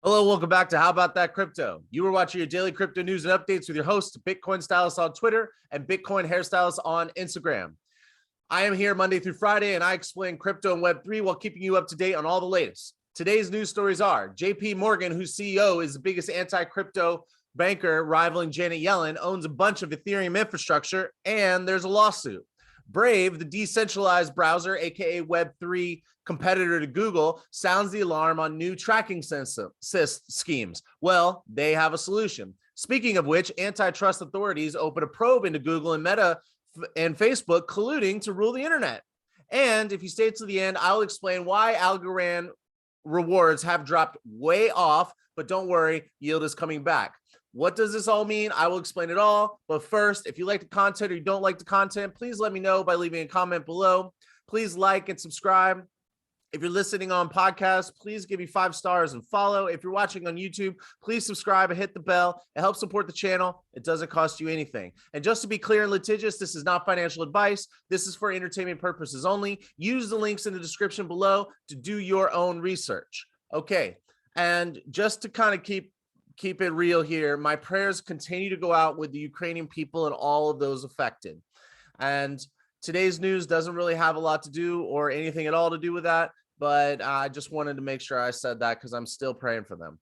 Hello, welcome back to How About That Crypto. You were watching your daily crypto news and updates with your host, Bitcoin Stylist on Twitter and Bitcoin Hairstylist on Instagram. I am here Monday through Friday, and I explain crypto and Web3 while keeping you up to date on all the latest. Today's news stories are JPMorgan, whose CEO is the biggest anti-crypto banker rivaling Janet Yellen, owns a bunch of Ethereum infrastructure, and there's a lawsuit. Brave, the decentralized browser, aka Web3 competitor to Google, sounds the alarm on new tracking schemes. Well, they have a solution. Speaking of which, antitrust authorities open a probe into Google and Meta and Facebook colluding to rule the internet. And if you stay to the end, I'll explain why Algorand rewards have dropped way off, but don't worry, yield is coming back. What does this all mean? I will explain it all. But first, if you like the content or you don't like the content, please let me know by leaving a comment below. Please like and subscribe. If you're listening on podcasts, please give me 5 stars and follow. If you're watching on YouTube, please subscribe and hit the bell. It helps support the channel. It doesn't cost you anything. And just to be clear and litigious, this is not financial advice. This is for entertainment purposes only. Use the links in the description below to do your own research. Okay, and just to kind of keep it real here, my prayers continue to go out with the Ukrainian people and all of those affected. And today's news doesn't really have a lot to do or anything at all to do with that, but I just wanted to make sure I said that because I'm still praying for them.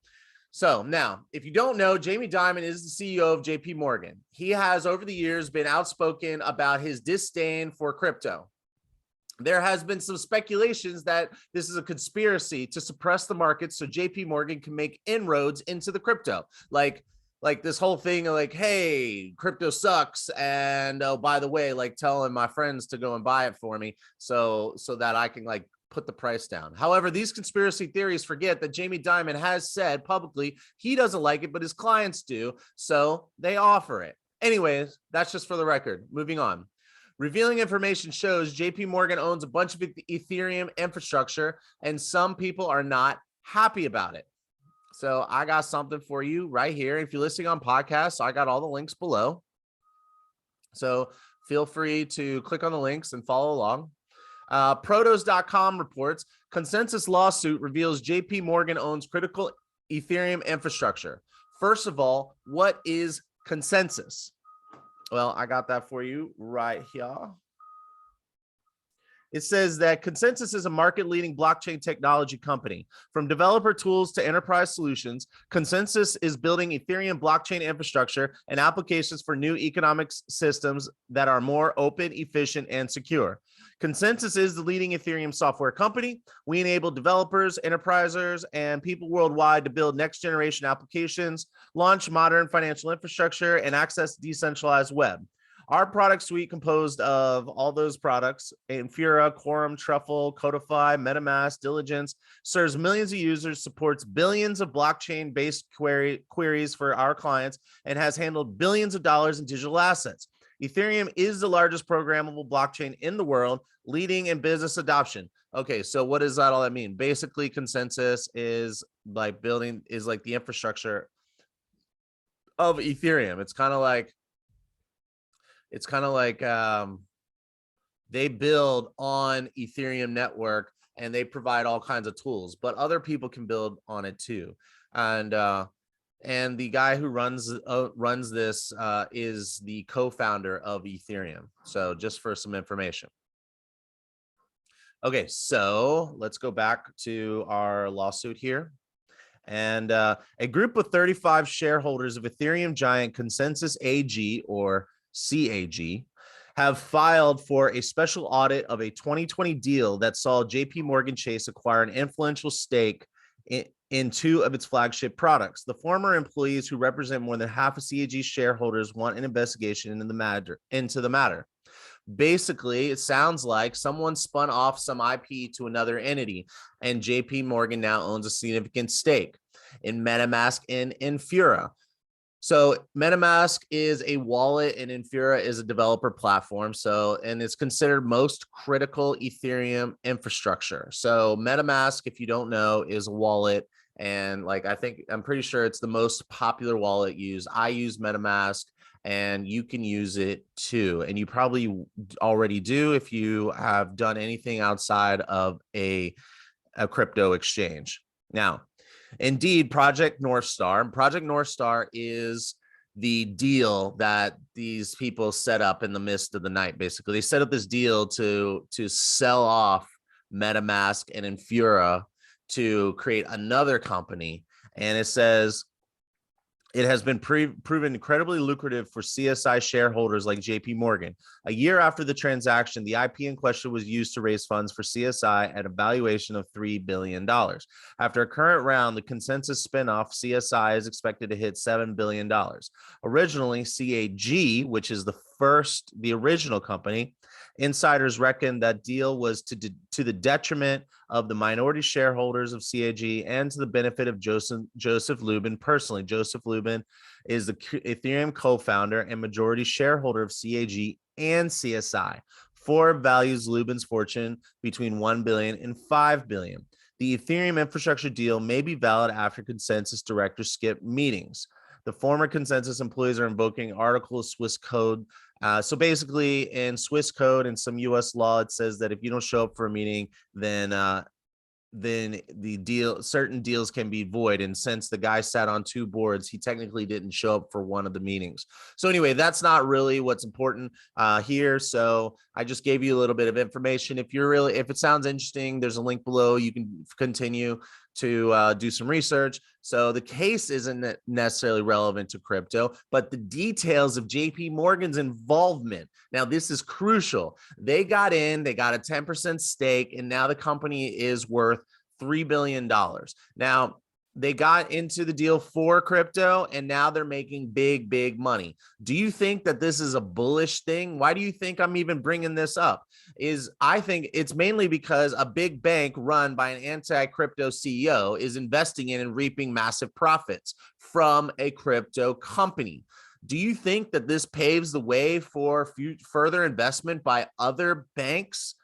So now, if you don't know, Jamie Dimon is the CEO of JPMorgan. He has over the years been outspoken about his disdain for crypto. There has been some speculations that this is a conspiracy to suppress the market so JPMorgan can make inroads into the crypto. Like this whole thing of like, hey, crypto sucks. And oh, by the way, like telling my friends to go and buy it for me so that I can like put the price down. However, these conspiracy theories forget that Jamie Dimon has said publicly he doesn't like it, but his clients do. So they offer it. Anyways, that's just for the record. Moving on. Revealing information shows JPMorgan owns a bunch of Ethereum infrastructure, and some people are not happy about it. So I got something for you right here. If you're listening on podcasts, I got all the links below. So feel free to click on the links and follow along. Protos.com reports ConsenSys lawsuit reveals JPMorgan owns critical Ethereum infrastructure. First of all, what is ConsenSys? Well, I got that for you right here. It says that ConsenSys is a market-leading blockchain technology company. From developer tools to enterprise solutions, ConsenSys is building Ethereum blockchain infrastructure and applications for new economic systems that are more open, efficient, and secure. ConsenSys is the leading Ethereum software company. We enable developers, enterprisers, and people worldwide to build next-generation applications, launch modern financial infrastructure, and access the decentralized web. Our product suite, composed of all those products, Infura, Quorum, Truffle, Codify, Metamask, Diligence, serves millions of users, supports billions of blockchain-based queries for our clients, and has handled billions of dollars in digital assets. Ethereum is the largest programmable blockchain in the world, leading in business adoption. Okay, so what does all that mean? Basically, ConsenSys is like the infrastructure of Ethereum. It's kind of like they build on Ethereum network and they provide all kinds of tools, but other people can build on it too. And the guy who runs this is the co-founder of Ethereum. So just for some information. Okay, so let's go back to our lawsuit here. And a group of 35 shareholders of Ethereum giant ConsenSys AG, or CAG, have filed for a special audit of a 2020 deal that saw JPMorgan Chase acquire an influential stake in 2 of its flagship products. The former employees who represent more than half of CAG's shareholders want an investigation into the matter. Basically, it sounds like someone spun off some IP to another entity, and JPMorgan now owns a significant stake in Metamask and Infura. So Metamask is a wallet and Infura is a developer platform. And it's considered most critical Ethereum infrastructure. So Metamask, if you don't know, is a wallet. And I'm pretty sure it's the most popular wallet used. I use Metamask and you can use it too. And you probably already do if you have done anything outside of a crypto exchange. Now, Indeed, Project North Star. Project North Star is the deal that these people set up in the midst of the night. Basically, they set up this deal to sell off Metamask and Infura to create another company. And it says it has been proven incredibly lucrative for CSI shareholders like JPMorgan. A year after the transaction, the IP in question was used to raise funds for CSI at a valuation of $3 billion. After a current round, the ConsenSys spinoff, CSI, is expected to hit $7 billion. Originally, CAG, which is the original company, insiders reckon that deal was to the detriment of the minority shareholders of CAG and to the benefit of Joseph Lubin personally. Joseph Lubin is the Ethereum co-founder and majority shareholder of CAG and CSI. Forbes values Lubin's fortune between $1 billion and $5 billion. The Ethereum infrastructure deal may be valid after ConsenSys directors skip meetings. The former ConsenSys employees are invoking Article of Swiss code. So basically, in Swiss code and some U.S. law, it says that if you don't show up for a meeting, then certain deals can be void. And since the guy sat on two boards, he technically didn't show up for one of the meetings. So anyway, that's not really what's important here. So I just gave you a little bit of information. If it sounds interesting, there's a link below. You can continue to do some research. So the case isn't necessarily relevant to crypto, but the details of JPMorgan's involvement. Now, this is crucial. They got a 10% stake, and now the company is worth $3 billion. Now, they got into the deal for crypto, and now they're making big, big money. Do you think that this is a bullish thing? Why do you think I'm even bringing this up? I think it's mainly because a big bank run by an anti-crypto CEO is investing in and reaping massive profits from a crypto company. Do you think that this paves the way for further investment by other banks?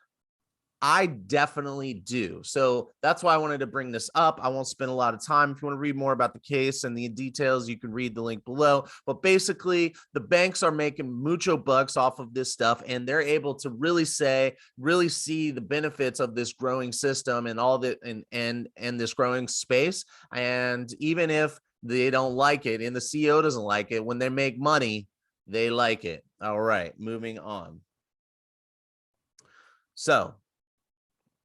I definitely do. So that's why I wanted to bring this up. I won't spend a lot of time. If you want to read more about the case and the details, you can read the link below. But basically, the banks are making mucho bucks off of this stuff, and they're able to really see the benefits of this growing system and all that and this growing space. And even if they don't like it and the CEO doesn't like it, when they make money, they like it. All right, moving on. So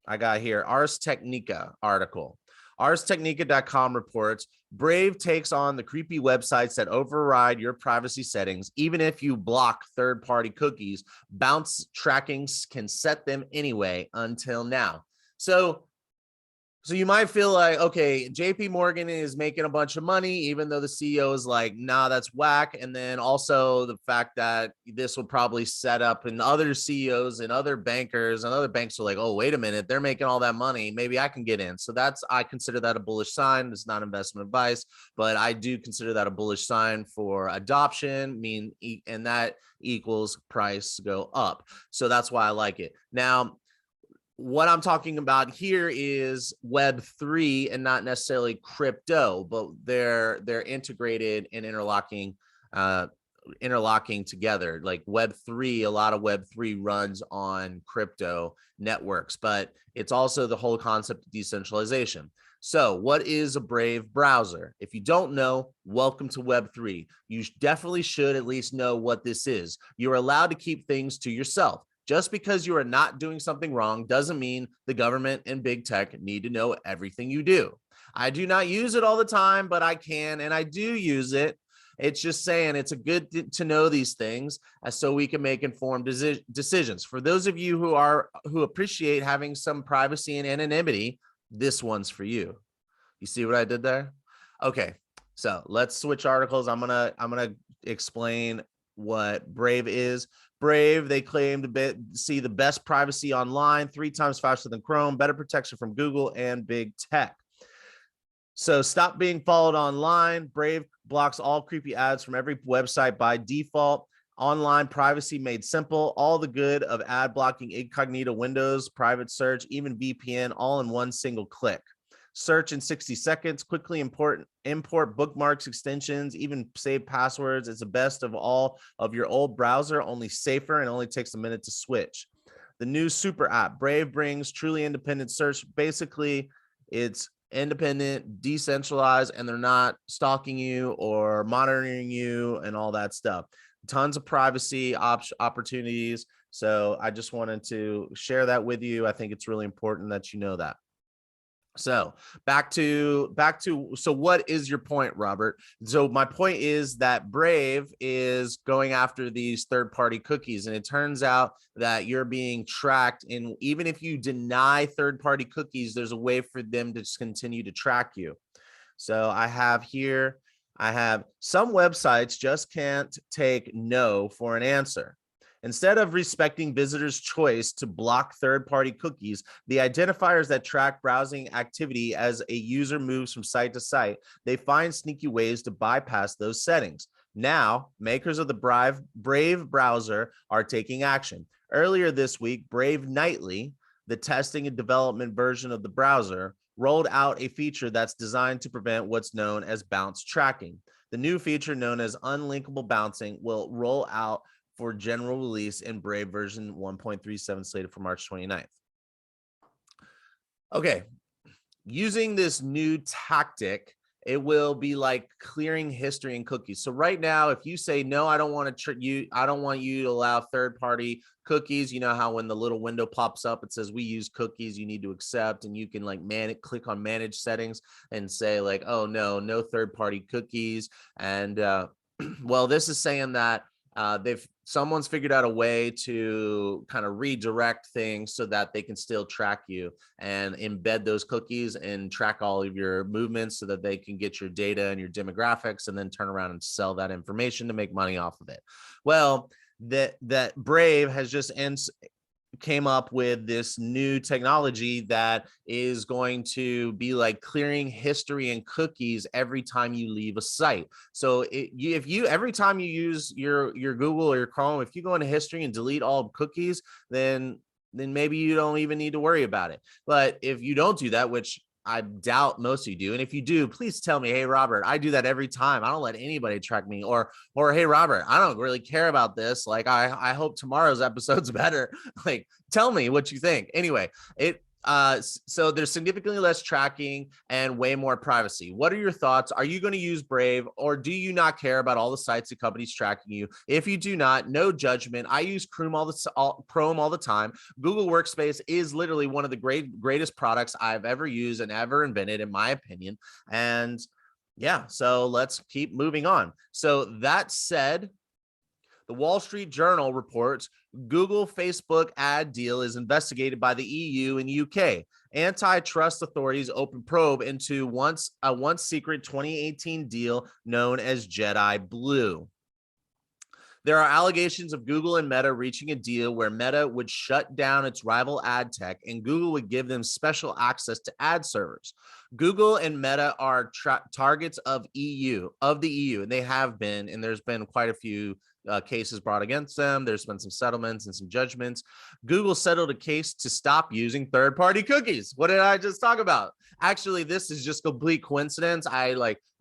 I got here Ars Technica article. ArsTechnica.com reports Brave takes on the creepy websites that override your privacy settings. Even if you block third-party cookies, bounce trackings can set them anyway until now. So you might feel like, okay, JPMorgan is making a bunch of money, even though the CEO is like, nah, that's whack. And then also the fact that this will probably set up and other CEOs and other bankers and other banks are like, oh, wait a minute, they're making all that money. Maybe I can get in. So I consider that a bullish sign. It's not investment advice, but I do consider that a bullish sign for adoption, and that equals price go up. So that's why I like it. Now, what I'm talking about here is Web3 and not necessarily crypto, but they're integrated and interlocking together. Like Web3, a lot of Web3 runs on crypto networks, but it's also the whole concept of decentralization. So what is a Brave browser? If you don't know, welcome to Web3. You definitely should at least know what this is. You're allowed to keep things to yourself. Just because you are not doing something wrong doesn't mean the government and big tech need to know everything you do. I do not use it all the time, but I can, and I do use it. It's just saying it's a good to know these things so we can make informed decisions. For those of you who appreciate having some privacy and anonymity, this one's for you. You see what I did there? Okay, so let's switch articles. I'm gonna explain what Brave is. Brave, they claim to see the best privacy online, 3 times faster than Chrome, better protection from Google and big tech. So stop being followed online. Brave blocks all creepy ads from every website by default. Online privacy made simple. All the good of ad blocking, incognito windows, private search, even VPN, all in one single click. Search in 60 seconds, quickly import bookmarks, extensions, even save passwords. It's the best of all of your old browser, only safer, and only takes a minute to switch. The new super app, Brave, brings truly independent search. Basically, it's independent, decentralized, and they're not stalking you or monitoring you and all that stuff. Tons of privacy opportunities. So I just wanted to share that with you. I think it's really important that you know that. So back to so what is your point, Robert? So my point is that Brave is going after these third-party cookies, and it turns out that you're being tracked, and even if you deny third-party cookies, there's a way for them to just continue to track you. So I have some websites just can't take no for an answer. Instead of respecting visitors' choice to block third-party cookies, the identifiers that track browsing activity as a user moves from site to site, they find sneaky ways to bypass those settings. Now, makers of the Brave browser are taking action. Earlier this week, Brave Nightly, the testing and development version of the browser, rolled out a feature that's designed to prevent what's known as bounce tracking. The new feature, known as unlinkable bouncing, will roll out for general release in Brave version 1.37, slated for March 29th. Okay, using this new tactic, it will be like clearing history and cookies. So right now, if you say, no, I don't want you to allow third-party cookies, you know how when the little window pops up, it says we use cookies, you need to accept, and you can like click on manage settings and say like, oh no third-party cookies. And well, this is saying that someone's figured out a way to kind of redirect things so that they can still track you and embed those cookies and track all of your movements so that they can get your data and your demographics and then turn around and sell that information to make money off of it. Well, that Brave has just came up with this new technology that is going to be like clearing history and cookies every time you leave a site. So every time you use your Google or your Chrome, if you go into history and delete all cookies, then maybe you don't even need to worry about it. But if you don't do that, which I doubt most of you do, and if you do, please tell me, hey, Robert, I do that every time. I don't let anybody track me, or hey, Robert, I don't really care about this. Like, I hope tomorrow's episode's better. Like, tell me what you think. Anyway, so there's significantly less tracking and way more privacy. What are your thoughts? Are you going to use Brave, or do you not care about all the sites and companies tracking you? If you do not, no judgment. I use Chrome all the time. Google Workspace is literally one of the greatest products I've ever used and ever invented, in my opinion. And yeah, so let's keep moving on. So that said, the Wall Street Journal reports Google Facebook ad deal is investigated by the EU and UK. Antitrust authorities open probe into a once secret 2018 deal known as Jedi Blue. There are allegations of Google and Meta reaching a deal where Meta would shut down its rival ad tech and Google would give them special access to ad servers. Google and Meta are targets of the EU, and they have been, and there's been quite a few cases brought against them. There's been some settlements and some judgments. Google settled a case to stop using third-party cookies. What did I just talk about? Actually, this is just complete coincidence. I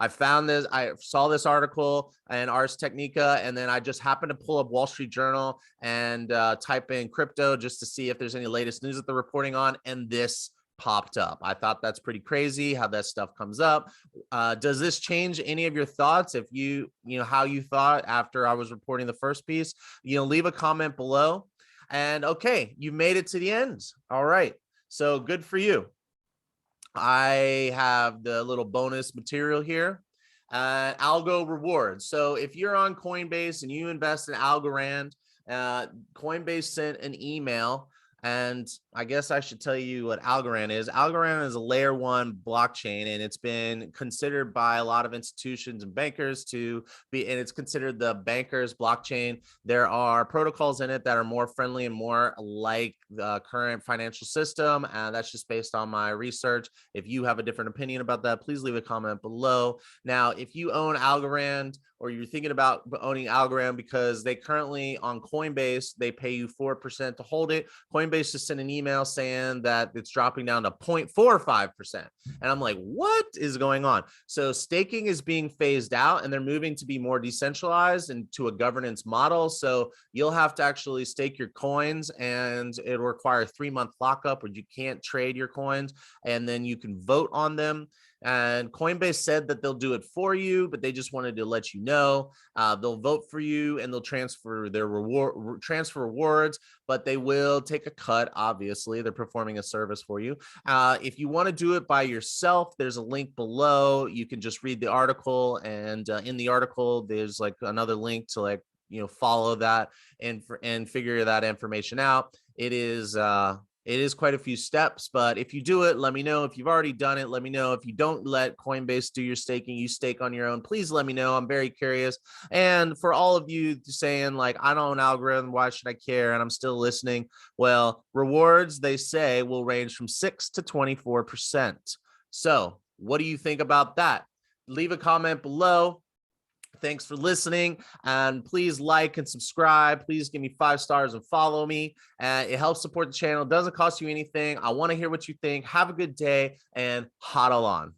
found this, I saw this article in Ars Technica, and then I just happened to pull up Wall Street Journal and type in crypto just to see if there's any latest news that they're reporting on, and this popped up. I thought that's pretty crazy how that stuff comes up. Does this change any of your thoughts? If you know how you thought after I was reporting the first piece, leave a comment below. And okay, you made it to the end. All right, so good for you. I have the little bonus material here. Algo rewards. So if you're on Coinbase and you invest in Algorand, Coinbase sent an email. And I guess I should tell you what Algorand is. Algorand is a layer 1 blockchain, and it's been considered by a lot of institutions and bankers to be, and it's considered the banker's blockchain. There are protocols in it that are more friendly and more like the current financial system, and that's just based on my research. If you have a different opinion about that, please leave a comment below. Now, if you own Algorand, or you're thinking about owning Algorand, because they currently on Coinbase, they pay you 4% to hold it. Coinbase Coinbase just sent an email saying that it's dropping down to 0.45%. And I'm like, what is going on? So staking is being phased out and they're moving to be more decentralized and to a governance model. So you'll have to actually stake your coins and it'll require a 3-month lockup where you can't trade your coins, and then you can vote on them. And Coinbase said that they'll do it for you, but they just wanted to let you know they'll vote for you and they'll transfer their rewards, but they will take a cut. Obviously, they're performing a service for you. If you want to do it by yourself, there's a link below. You can just read the article, and in the article, there's like another link to like, you know, follow that and figure that information out. It is quite a few steps, but if you do it, let me know. If you've already done it, let me know. If you don't let Coinbase do your staking, you stake on your own, please let me know. I'm very curious. And for all of you saying like, I don't own Algorand, why should I care? And I'm still listening. Well, rewards, they say, will range from 6 to 24%. So what do you think about that? Leave a comment below. Thanks for listening, and please like and subscribe. Please give me 5 stars and follow me. It helps support the channel. It doesn't cost you anything. I want to hear what you think. Have a good day and hodl on.